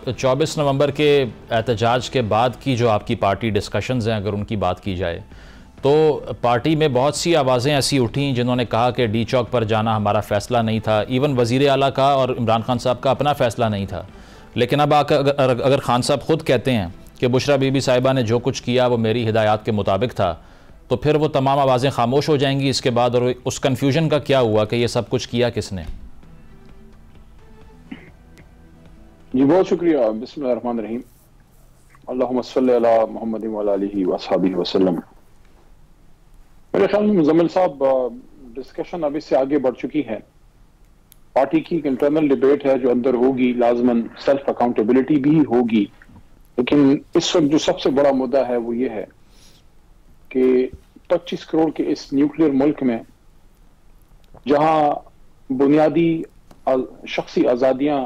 24 नवंबर के एहतजाज के बाद की जो आपकी पार्टी डिस्कशंस हैं, अगर उनकी बात की जाए तो पार्टी में बहुत सी आवाज़ें ऐसी उठीं जिन्होंने कहा कि डी चौक पर जाना हमारा फ़ैसला नहीं था। इवन वज़ीर आला का और इमरान खान साहब का अपना फ़ैसला नहीं था। लेकिन अब अगर खान साहब ख़ुद कहते हैं कि बुशरा बीबी साहिबा ने जो कुछ किया वो मेरी हिदायत के मुताबिक था, तो फिर वो तमाम आवाज़ें खामोश हो जाएंगी इसके बाद। और उस कन्फ्यूजन का क्या हुआ कि ये सब कुछ किया किसने? जी बहुत शुक्रिया। बिस्मिल्लाहिर्रहमानिर्रहीम। अल्लाहुम्मा सल्ली अला मुहम्मद व अला आलिहि व अस्हाबिहि वसल्लम। मेरे ख्याल में मुजम्मिल साहब, डिस्कशन अब इससे आगे बढ़ चुकी है। पार्टी की इंटरनल डिबेट है जो अंदर होगी, लाजमन सेल्फ अकाउंटेबिलिटी भी होगी। लेकिन इस वक्त जो सबसे बड़ा मुद्दा है वो ये है कि 25 करोड़ के इस न्यूक्लियर मुल्क में जहां बुनियादी शख्सी आज़ादियां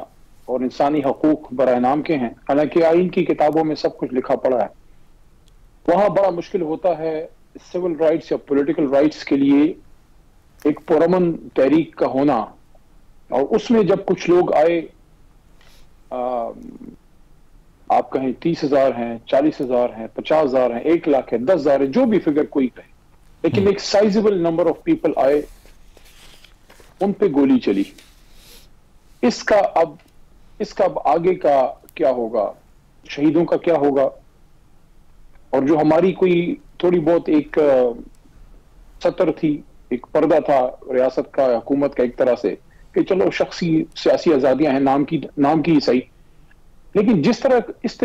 और इंसानी हकूक बराए नाम के हैं, हालांकि आइन की किताबों में सब कुछ लिखा पड़ा है, वहां बड़ा मुश्किल होता है सिविल राइट्स या पॉलिटिकल राइट्स के लिए एक पुरअमन तहरीक का होना। और उसमें जब कुछ लोग आए, आप कहें 30,000 हैं, 40,000 हैं, 50,000 हैं, 1 लाख है, 10,000 है, जो भी फिगर कोई कहे, लेकिन एक साइजेबल नंबर ऑफ पीपल आए, उन पे गोली चली। इसका अब आगे का क्या होगा, शहीदों का क्या होगा? और जो हमारी कोई थोड़ी बहुत एक सतर थी, एक पर्दा था रियासत का, हुकूमत का, एक तरह से कि चलो शख्सी सियासी आजादियां हैं, नाम की ही सही। लेकिन जिस तरह इस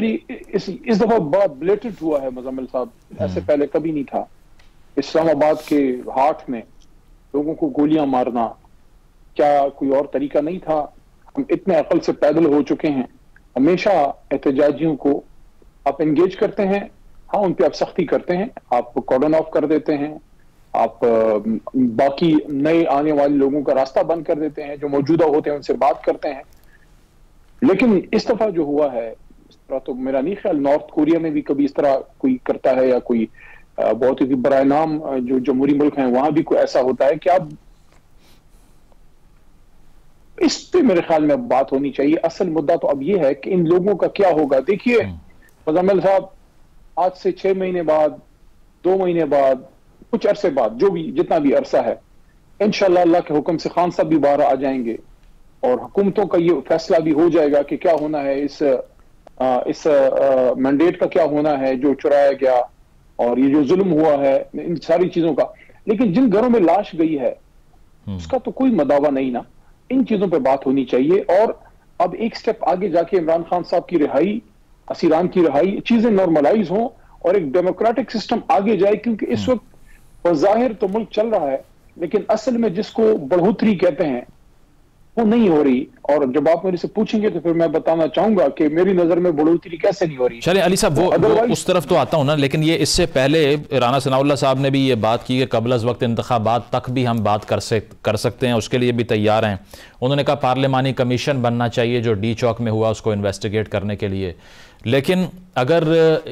दफा बहुत ब्लेटेड हुआ है मुजम्मिल साहब, ऐसे पहले कभी नहीं था। इस्लामाबाद के हाट में लोगों को गोलियां मारना, क्या कोई और तरीका नहीं था? हम इतने अकल से पैदल हो चुके हैं। हमेशा एहतजाजियों को आप एंगेज करते हैं, हाँ उन पे आप सख्ती करते हैं, आप कॉर्डन ऑफ कर देते हैं, आप बाकी नए आने वाले लोगों का रास्ता बंद कर देते हैं, जो मौजूदा होते हैं उनसे बात करते हैं। लेकिन इस दफा जो हुआ है, इस तरह तो मेरा नहीं ख्याल नॉर्थ कोरिया में भी कभी इस तरह कोई करता है, या कोई बहुत ही बराए नाम जो जमहूरी मुल्क हैं वहां भी कोई ऐसा होता है कि आप इस पे मेरे ख्याल में बात होनी चाहिए। असल मुद्दा तो अब यह है कि इन लोगों का क्या होगा। देखिए मुजम्मिल साहब, आज से 6 महीने बाद, 2 महीने बाद, कुछ अरसे बाद, जो भी जितना भी अरसा है, इंशाअल्लाह अल्लाह के हुक्म से खान साहब भी बाहर आ जाएंगे और हुकूमतों का ये फैसला भी हो जाएगा कि क्या होना है, इस मैंडेट का क्या होना है जो चुराया गया, और ये जो जुल्म हुआ है, इन सारी चीजों का। लेकिन जिन घरों में लाश गई है उसका तो कोई मदावा नहीं ना। इन चीजों पे बात होनी चाहिए। और अब एक स्टेप आगे जाके इमरान खान साहब की रिहाई, असीरान की रिहाई, चीजें नॉर्मलाइज हों और एक डेमोक्रेटिक सिस्टम आगे जाए। क्योंकि इस वक्त बज़ाहिर तो मुल्क चल रहा है, लेकिन असल में जिसको बढ़ोतरी कहते हैं वो नहीं हो रही। और जब आप मेरे से पूछेंगे तो फिर मैं बताना चाहूंगा कि मेरी नजर में बढ़ोतरी कैसे नहीं हो रही। चलिए अली साहब, वो उस तरफ तो आता हूं ना, लेकिन ये इससे पहले राना सनाउल्लाह साहब ने भी ये बात की कि कबल अज़ वक्त इंतखाबात तक भी हम बात कर सकते हैं, उसके लिए भी तैयार हैं। उन्होंने कहा पार्लिमानी कमीशन बनना चाहिए जो डी चौक में हुआ उसको इन्वेस्टिगेट करने के लिए। लेकिन अगर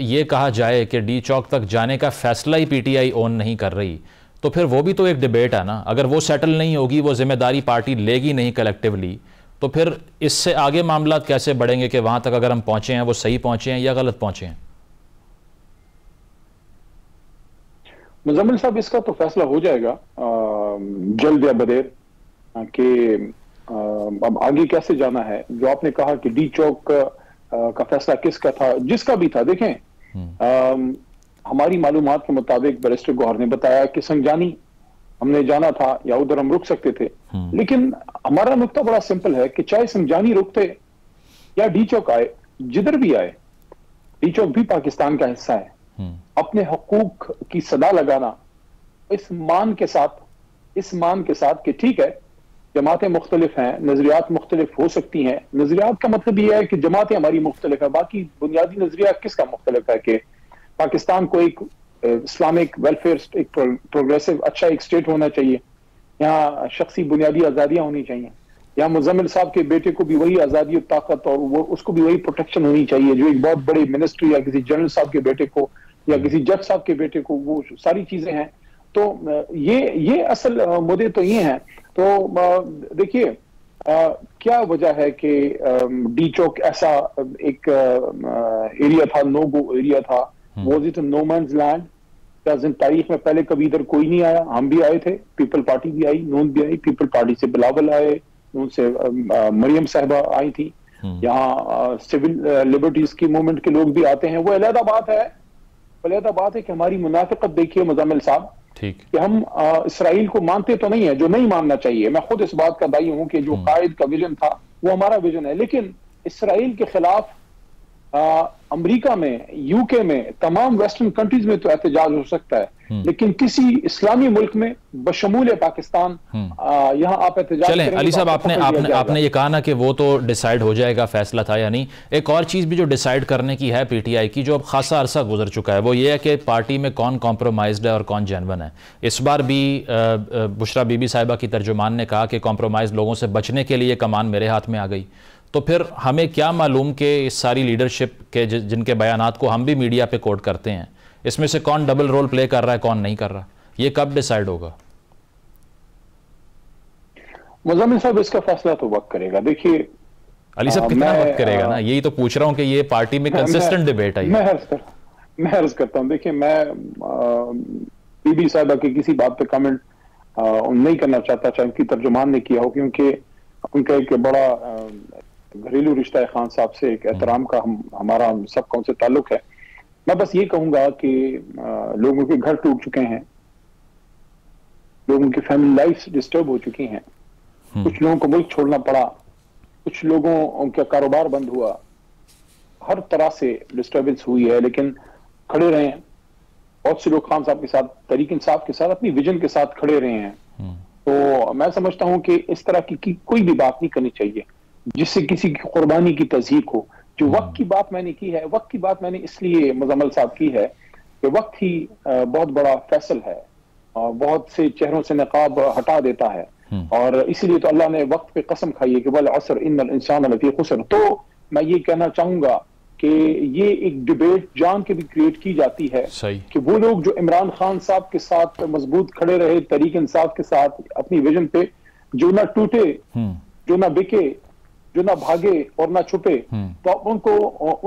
ये कहा जाए कि डी चौक तक जाने का फैसला ही PTI ओन नहीं कर रही, तो फिर वो भी तो एक डिबेट है ना। अगर वो सेटल नहीं होगी, वो जिम्मेदारी पार्टी लेगी नहीं कलेक्टिवली, तो फिर इससे आगे मामला कैसे बढ़ेंगे कि वहां तक अगर हम पहुंचे हैं वो सही पहुंचे हैं या गलत पहुंचे हैं? मुजम्मिल साहब, इसका तो फैसला हो जाएगा जल्द या बदेर कि अब आगे कैसे जाना है। जो आपने कहा कि डी चौक का फैसला किसका था, जिसका भी था, देखें हमारी मालूमात के मुताबिक बैरिस्टर गौहर ने बताया कि संजानी हमने जाना था या उधर हम रुक सकते थे। लेकिन हमारा नुक्ता बड़ा सिंपल है कि चाहे संजानी रुकते या डी चौक आए, जिधर भी आए, डी चौक भी पाकिस्तान का हिस्सा है। अपने हकूक की सदा लगाना इस मान के साथ कि ठीक है जमातें मुख्तलिफ हैं, नजरियात मुख्तलिफ हो सकती हैं। नजरियात का मतलब यह है कि जमातें हमारी मुख्तलिफ है, बाकी बुनियादी नजरिया किसका मुख्तलिफ है कि पाकिस्तान को एक इस्लामिक वेलफेयर, एक प्रोग्रेसिव अच्छा एक स्टेट होना चाहिए, यहाँ शख्सी बुनियादी आज़ादियाँ होनी चाहिए, यहाँ मुजम्मिल साहब के बेटे को भी वही आज़ादी और ताकत और वो उसको भी वही प्रोटेक्शन होनी चाहिए जो एक बहुत बड़े मिनिस्ट्री या किसी जनरल साहब के बेटे को या किसी जज साहब के बेटे को, वो सारी चीजें हैं। तो ये असल मुद्दे तो ये हैं। तो देखिए क्या वजह है कि डी चौक ऐसा एक एरिया था, नो गो एरिया था, was it no man's land? तारीख में पहले कभी इधर कोई नहीं आया? हम भी आए थे, पीपल पार्टी भी आई, नून भी आई, पीपल पार्टी से बिलावल आए, नून से मरियम साहिबा आई थी, यहाँ सिविल लिबर्टीज की मूवमेंट के लोग भी आते हैं। वो अलहदा बात है, अलहदा बात है कि हमारी मुनाफिकत देखिए मुज़म्मिल साहब, कि हम इसराइल को मानते तो नहीं है, जो नहीं मानना चाहिए। मैं खुद इस बात का दाई हूं कि जो कायद का विजन था वो हमारा विजन है, लेकिन इसराइल के खिलाफ अमेरिका में, यूके में, तमाम वेस्टर्न कंट्रीज में तो एहतजाज हो सकता है, लेकिन किसी इस्लामी मुल्क में बशमूल पाकिस्तान यहाँ आप एहतजाज चलें। अली साहब, आपने ये कहा ना कि वो तो डिसाइड हो जाएगा, फैसला था या नहीं। एक और चीज़ भी जो डिसाइड करने की है पीटीआई की, जो अब खासा अरसा गुजर चुका है, वो ये है कि पार्टी में कौन कॉम्प्रोमाइज्ड है और कौन जेन्युइन है। इस बार भी बुशरा बीबी साहिबा की तर्जुमान ने कहा कि कॉम्प्रोमाइज लोगों से बचने के लिए कमान मेरे हाथ में आ गई। तो फिर हमें क्या मालूम कि इस सारी लीडरशिप के जिनके बयानात को हम भी मीडिया पे कोट करते हैं, इसमें से कौन डबल रोल प्ले कर रहा है, कौन नहीं कर रहा, ये कब डिसाइड होगा? मुज़म्मिल साहब, इसका फैसला तो वक्त करेगा। देखिए अली साहब, कितना वक्त करेगा ना, यही तो पूछ रहा हूं कि ये पार्टी में कंसिस्टेंट डिबेट है। मैं अर्ज करता हूं, देखिए मैं बीबी साहिबा की किसी बात पे कमेंट नहीं करना चाहता, चाहे उनकी तर्जुमान ने किया हो, क्योंकि उनका एक बड़ा घरेलू रिश्ता है खान साहब से, एक एहतराम का हमारा सबका उनसे ताल्लुक है। मैं बस ये कहूंगा कि लोगों के घर टूट चुके हैं, लोगों की फैमिली लाइफ डिस्टर्ब हो चुकी हैं, कुछ लोगों को मुल्क छोड़ना पड़ा, कुछ लोगों का कारोबार बंद हुआ, हर तरह से डिस्टर्बेंस हुई है, लेकिन खड़े रहे हैं। बहुत से लोग खान साहब के साथ, तहरीक इंसाफ के साथ, अपनी विजन के साथ खड़े रहे हैं। तो मैं समझता हूं कि इस तरह की कोई भी बात नहीं करनी चाहिए जिससे किसी की कुर्बानी की तज़हीक हो। जो वक्त की बात मैंने की है, वक्त की बात मैंने इसलिए मुज़म्मिल साहब की है कि वक्त ही बहुत बड़ा फैसल है, बहुत से चेहरों से नकाब हटा देता है, और इसीलिए तो अल्लाह ने वक्त पे कसम खाई है कि वल असर इन्नल इंसान लफी खुसर। तो मैं ये कहना चाहूंगा कि ये एक डिबेट जान के भी क्रिएट की जाती है कि वो लोग जो इमरान खान साहब के साथ मजबूत खड़े रहे, तहरीक इंसाफ के साथ अपनी विजन पे, जो ना टूटे, जो ना बिके, जो ना भागे और ना छुपे, तो आप उनको,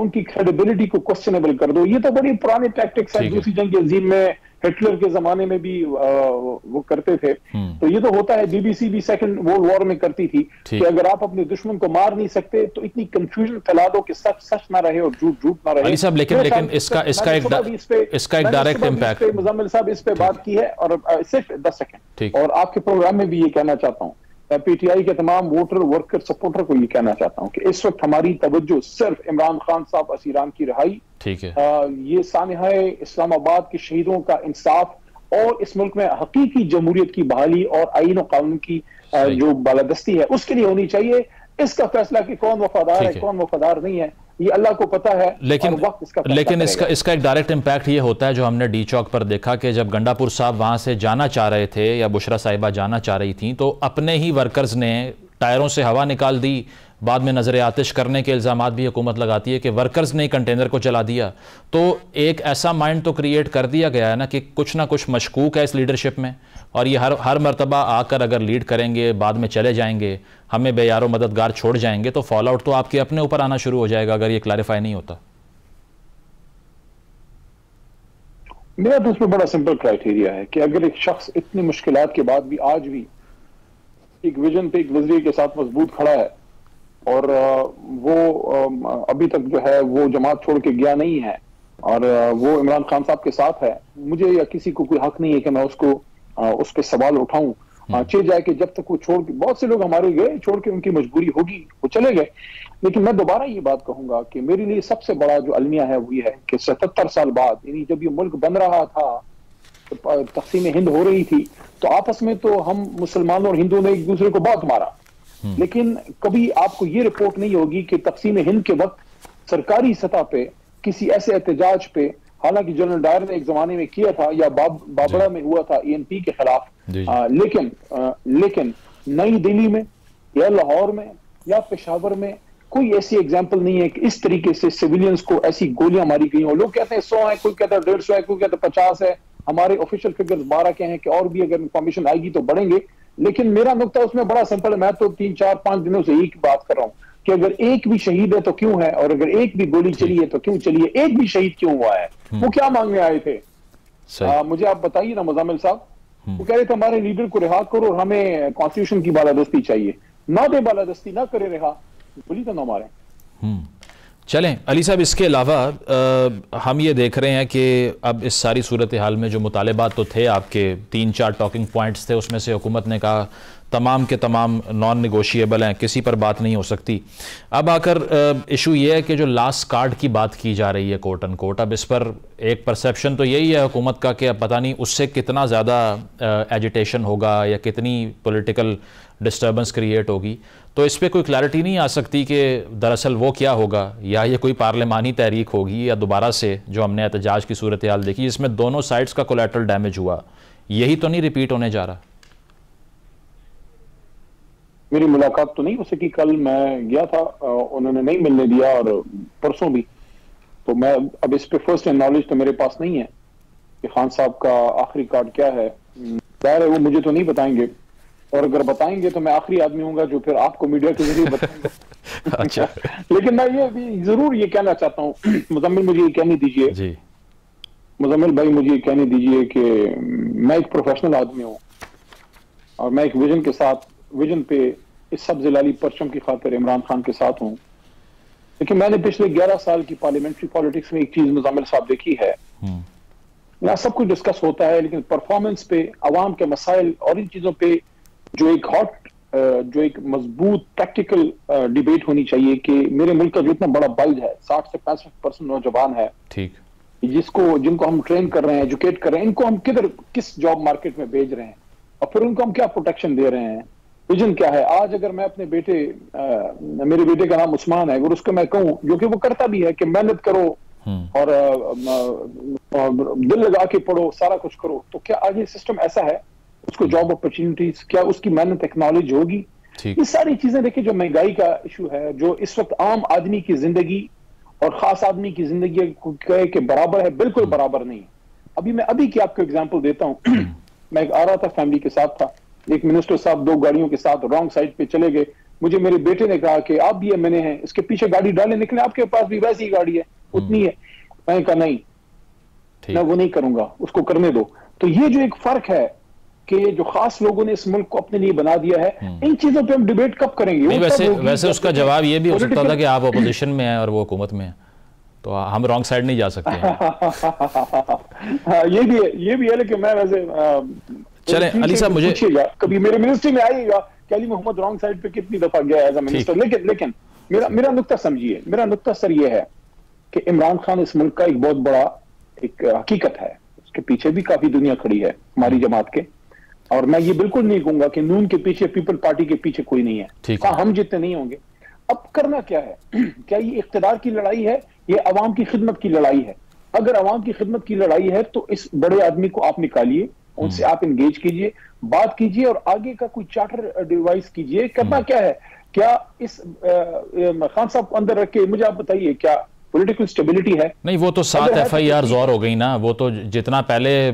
उनकी क्रेडिबिलिटी को क्वेश्चनेबल कर दो। ये तो बड़ी पुराने टैक्टिक्स है, दूसरी जंग अजीम में, हिटलर के जमाने में भी वो करते थे। तो ये तो होता है, बीबीसी भी सेकंड वर्ल्ड वॉर में करती थी कि अगर आप अपने दुश्मन को मार नहीं सकते तो इतनी कंफ्यूजन फैला दो कि सच सच ना रहे और झूठ झूठ ना रहे। अली साहब, लेकिन इसका एक डायरेक्ट इंपैक्ट, मुज़म्मिल साहब इस पे बात की है, और सिर्फ 10 सेकंड, और आपके प्रोग्राम में भी ये कहना चाहता हूँ, पीटीआई के तमाम वोटर, वर्कर, सपोर्टर को ये कहना चाहता हूं कि इस वक्त हमारी तवज्जो सिर्फ इमरान खान साहब असीरान की रिहाई, ठीक है, ये सानिहाए इस्लामाबाद के शहीदों का इंसाफ और इस मुल्क में हकीकी जमहूरियत की बहाली और आईन और कानून की जो बालादस्ती है उसके लिए होनी चाहिए। इसका फैसला कि कौन वफादार है, कौन वफादार नहीं है, ये अल्लाह को पता है। लेकिन इसका एक डायरेक्ट इम्पैक्ट ये होता है जो हमने डी चौक पर देखा कि जब गंडापुर साहब वहाँ से जाना चाह रहे थे या बुशरा साहिबा जाना चाह रही थी, तो अपने ही वर्कर्स ने टायरों से हवा निकाल दी। बाद में नजर आतिश करने के इल्ज़ामात भी हुकूमत लगाती है कि वर्कर्स ने कंटेनर को चला दिया। तो एक ऐसा माइंड तो क्रिएट कर दिया गया है ना कि कुछ ना कुछ मशकूक है इस लीडरशिप में, और ये हर मरतबा आकर अगर लीड करेंगे, बाद में चले जाएंगे, हमें बेयारो मददगार छोड़ जाएंगे, तो फॉल आउट तो आपके अपने ऊपर आना शुरू हो जाएगा अगर ये क्लैरिफाई नहीं होता। मेरा तो उसमें बड़ा सिंपल क्राइटेरिया है कि अगर एक शख्स इतनी मुश्किलात के बाद भी आज भी एक विजन पे, एक नजरिए के साथ मजबूत खड़ा है, और वो अभी तक जो है वो जमात छोड़ के गया नहीं है, और वो इमरान खान साहब के साथ है, मुझे या किसी को कोई हक नहीं है कि मैं उस पर सवाल उठाऊं। चे जाए कि जब तक वो छोड़ के, बहुत से लोग हमारे गए छोड़ के, उनकी मजबूरी होगी, वो चले गए। लेकिन मैं दोबारा ये बात कहूंगा कि मेरे लिए सबसे बड़ा जो अलमिया है वो ये है कि 77 साल बाद, यानी जब ये मुल्क बन रहा था, तो तक़सीम हिंद हो रही थी, तो आपस में तो हम मुसलमानों और हिंदुओं ने एक दूसरे को बहुत मारा, लेकिन कभी आपको ये रिपोर्ट नहीं होगी कि तक़सीम हिंद के वक्त सरकारी सतह पे किसी ऐसे एहतजाज पे, हालांकि जनरल डायर ने एक जमाने में किया था, या बाबरा में हुआ था ENP के खिलाफ, लेकिन नई दिल्ली में या लाहौर में या पेशावर में कोई ऐसी एग्जाम्पल नहीं है कि इस तरीके से सिविलियंस को ऐसी गोलियां मारी गई हो। लोग कहते हैं 100 है, कोई कहता है 150 है, कोई कहता है 50 है, हमारे ऑफिशियल फिगर्स 12 के हैं कि और भी अगर इंफॉर्मेशन आएगी तो बढ़ेंगे, लेकिन मेरा नुक्ता उसमें बड़ा सिंपल है। मैं तो 3-4-5 दिनों से एक बात कर रहा हूं कि अगर एक भी शहीद है तो क्यों है, और अगर एक भी गोली चली है तो क्यों चली है, एक भी शहीद क्यों हुआ है, वो क्या मांगने आए थे? मुझे आप बताइए ना मुजामिल साहब। वो कह रहे थे हमारे लीडर को रिहा करो और हमें कॉन्स्टिट्यूशन की बालादस्ती चाहिए। ना दे बालादस्ती, ना करे रिहा, गोली तो ना मारे। चलें अली साहब, इसके अलावा हम ये देख रहे हैं कि अब इस सारी सूरत हाल में जो मुतालबात तो थे आपके 3-4 टॉकिंग पॉइंट्स थे, उसमें से हुकूमत ने कहा तमाम के तमाम नॉन निगोशिएबल हैं, किसी पर बात नहीं हो सकती। अब आकर इशू ये है कि जो लास्ट कार्ड की बात की जा रही है कोट एंड कोट, अब इस पर एक परसेप्शन तो यही है हुकूमत का कि अब पता नहीं उससे कितना ज़्यादा एजिटेशन होगा या कितनी पॉलिटिकल डिस्टर्बेंस क्रिएट होगी। तो इस पर कोई क्लैरिटी नहीं आ सकती कि दरअसल वो क्या होगा, या ये कोई पार्लिमानी तहरीक होगी या दोबारा से जो हमने एहतजाज की सूरत हाल देखी जिसमें दोनों साइड्स का कोलैटरल डैमेज हुआ, यही तो नहीं रिपीट होने जा रहा? मेरी मुलाकात तो नहीं हो सकी, कल मैं गया था, उन्होंने नहीं मिलने दिया, और परसों भी। तो मैं अब इस पे फर्स्ट हैंड नॉलेज तो मेरे पास नहीं है कि खान साहब का आखिरी कार्ड क्या है। जाहिर है वो मुझे तो नहीं बताएंगे, और अगर बताएंगे तो मैं आखिरी आदमी हूंगा जो फिर आपको मीडिया के जरिए बताऊंगा। अच्छा। लेकिन मैं ये भी जरूर ये कहना चाहता हूँ, मुजम्मिल मुझे ये कहने दीजिए जी, मुजम्मिल भाई मुझे ये कहने दीजिए कि मैं एक प्रोफेशनल आदमी हूँ और मैं एक विजन पे इस सब जिलाली परचम की खातिर इमरान खान के साथ हूँ। लेकिन मैंने पिछले 11 साल की पार्लियामेंट्री पॉलिटिक्स में एक चीज मुजामिल साहब देखी है, यहाँ सब कुछ डिस्कस होता है लेकिन परफॉर्मेंस पे, अवाम के मसाइल और इन चीजों पे जो एक मजबूत प्रैक्टिकल डिबेट होनी चाहिए कि मेरे मुल्क का जो इतना बड़ा बल्ज है, 60 से 65% नौजवान है, ठीक, जिनको हम ट्रेन कर रहे हैं, एजुकेट कर रहे हैं, इनको हम किस जॉब मार्केट में भेज रहे हैं और फिर उनको हम क्या प्रोटेक्शन दे रहे हैं, विजन क्या है। आज अगर मैं अपने मेरे बेटे का नाम उस्मान है, अगर उसको मैं कहूं, जो कि वो करता भी है, कि मेहनत करो और दिल लगा के पढ़ो, सारा कुछ करो, तो क्या आज ये सिस्टम ऐसा है? उसको जॉब अपॉर्चुनिटीज, क्या उसकी मेहनत एक्नॉलेज होगी? ये सारी चीजें देखिए, जो महंगाई का इशू है, जो इस वक्त आम आदमी की जिंदगी और खास आदमी की जिंदगी के बराबर है, बिल्कुल बराबर नहीं है। मैं की आपको एग्जाम्पल देता हूँ। मैं आ रहा था, फैमिली के साथ था, एक मिनिस्टर साहब 2 गाड़ियों के साथ रॉन्ग साइड पे चले गए। मुझे मेरे बेटे ने कहा कि आप भी मैंने हैं, इसके पीछे गाड़ी डाले, निकले आपके पास भी वैसी गाड़ी है, उतनी है। मैंने कहा नहीं, मैं वो नहीं करूंगा, उसको करने दो। तो ये जो एक फर्क है कि जो खास लोगों ने इस मुल्क को अपने लिए बना दिया है, इन चीजों पे हम डिबेट कब करेंगे? वैसे उसका जवाब ये भी हो सकता था कि आप अपोजिशन में हैं और वो हुकूमत में है, तो हम रॉन्ग साइड नहीं जा सकते। ये भी है, लेकिन मैं वैसे चले अली साहब, मुझे कभी मेरे मिनिस्ट्री में आइएगा कि अली मोहम्मद रॉन्ग साइड पे कितनी दफा गया एज अ मिनिस्टर। लेकिन मेरा नुक्ता समझिए, मेरा नुक्ता सर ये है कि इमरान खान इस मुल्क का एक बहुत बड़ा एक हकीकत है, उसके पीछे भी काफी दुनिया खड़ी है हमारी जमात के, और मैं ये बिल्कुल नहीं कहूंगा कि नून के पीछे, पीपल पार्टी के पीछे कोई नहीं है। हाँ, हम जितने नहीं होंगे। अब करना क्या है? क्या ये इख्तिदार की लड़ाई है, ये अवाम की खिदमत की लड़ाई है? अगर अवाम की खिदमत की लड़ाई है तो इस बड़े आदमी को आप निकालिए, उनसे आप इंगेज कीजिए, बात कीजिए और आगे का कोई चार्टर डिवाइस कीजिए। करना क्या है? क्या इस खान साहब को अंदर रख के मुझे आप बताइए, क्या पॉलिटिकल स्टेबिलिटी है? नहीं, वो तो 7 FIR और हो गई ना, वो तो जितना पहले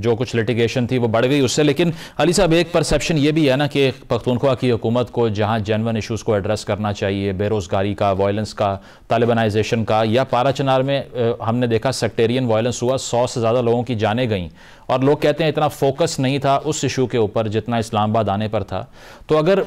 जो कुछ लिटिगेशन थी वो बढ़ गई उससे। लेकिन अली साहब, एक परसेप्शन ये भी है ना कि पख्तूनख्वा की हुकूमत को जहाँ जेन्युइन इशूज़ को एड्रेस करना चाहिए, बेरोज़गारी का, वायलेंस का, तालिबानाइजेशन का, या पारा चनार में हमने देखा सेक्टेरियन वायलेंस हुआ, 100 से ज़्यादा लोगों की जानें गईं, और लोग कहते हैं इतना फोकस नहीं था उस इशू के ऊपर जितना इस्लामाबाद आने पर था। तो अगर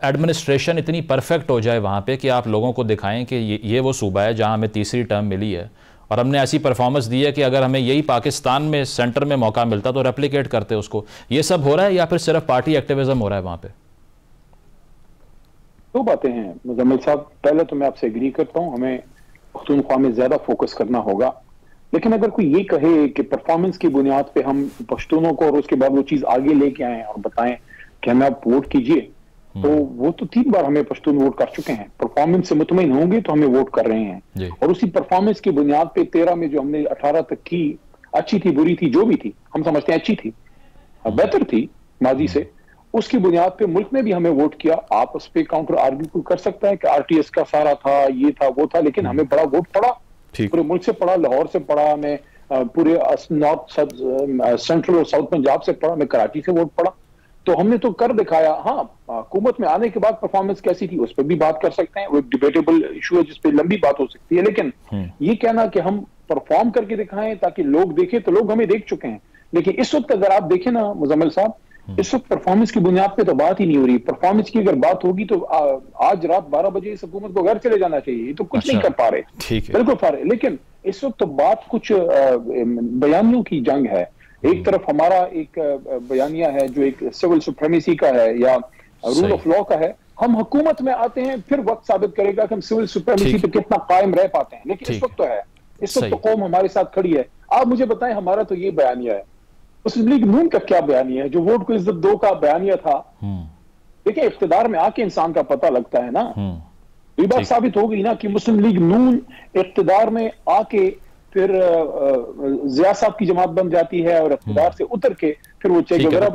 एडमिनिस्ट्रेशन इतनी परफेक्ट हो जाए वहाँ पे कि आप लोगों को दिखाएं कि ये वो सूबा है जहाँ हमें तीसरी टर्म मिली है और हमने ऐसी परफॉर्मेंस दी है कि अगर हमें यही पाकिस्तान में सेंटर में मौका मिलता तो रेप्लिकेट करते उसको, ये सब हो रहा है या फिर सिर्फ पार्टी एक्टिविज्म हो रहा है वहाँ पे? 2 बातें हैं मुजम्मिल साहब। पहले तो मैं आपसे एग्री करता हूँ, हमें पख्तूनख्वा में ज्यादा फोकस करना होगा। लेकिन अगर कोई ये कहे कि परफॉर्मेंस की बुनियाद पे हम पश्तूनों को और उसके बाद वो चीज आगे लेके आए और बताएं कि हमें आप वोट कीजिए, तो वो तो 3 बार हमें पश्तून वोट कर चुके हैं। परफॉर्मेंस से मुतमईन होंगे तो हमें वोट कर रहे हैं, और उसी परफॉर्मेंस की बुनियाद पे 13 में जो हमने 18 तक की, अच्छी थी बुरी थी जो भी थी, हम समझते हैं अच्छी थी, बेहतर थी माजी से, उसकी बुनियाद पे मुल्क ने भी हमें वोट किया। आप उस पर काउंटर आर्ग्यू कर सकता है कि RTS का सारा था, ये था, वो था, लेकिन हमें बड़ा वोट पड़ा, पूरे मुल्क से पड़ा, लाहौर से पड़ा, मैं पूरे नॉर्थ सेंट्रल और साउथ पंजाब से पड़ा, मैं कराची से वोट पड़ा। तो हमने तो कर दिखाया। हाँ, हुकूमत में आने के बाद परफॉर्मेंस कैसी थी उस पर भी बात कर सकते हैं, वो एक डिबेटेबल इशू है जिस पे लंबी बात हो सकती है, लेकिन ये कहना कि हम परफॉर्म करके दिखाएं ताकि लोग देखें, तो लोग हमें देख चुके हैं। लेकिन इस वक्त अगर आप देखें ना मुजम्मिल साहब, इस वक्त परफॉर्मेंस की बुनियाद पे तो बात ही नहीं हो रही। परफॉर्मेंस की अगर बात होगी तो आज रात 12 बजे इस हुकूमत को घर चले जाना चाहिए, ये तो कुछ नहीं कर पा रहे, बिल्कुल पा रहे। लेकिन इस वक्त तो बात कुछ बयानियों की जंग है। एक तरफ हमारा एक बयानिया है जो एक सिविल सुप्रीमेसी का है या रूल ऑफ लॉ का है, हम हुकूमत में आते हैं फिर वक्त साबित करेगा कि हम सिविल सुप्रीमेसी पे कितना कायम रह पाते हैं। लेकिन इस वक्त तो है, इस वक्त तो कौम हमारे साथ खड़ी है। आप मुझे बताएं, हमारा तो ये बयानिया है, मुस्लिम लीग नून का क्या बयानिया है जो वोट को इज्जत दो का बयानिया था? देखिए, इख्तिदार में आके इंसान का पता लगता है ना। ये बात साबित हो गई ना कि मुस्लिम लीग नून इख्तिदार में आके फिर जिया साहब की जमात बन जाती है और इख्तिदार से उतर के फिर वो चे गुवेरा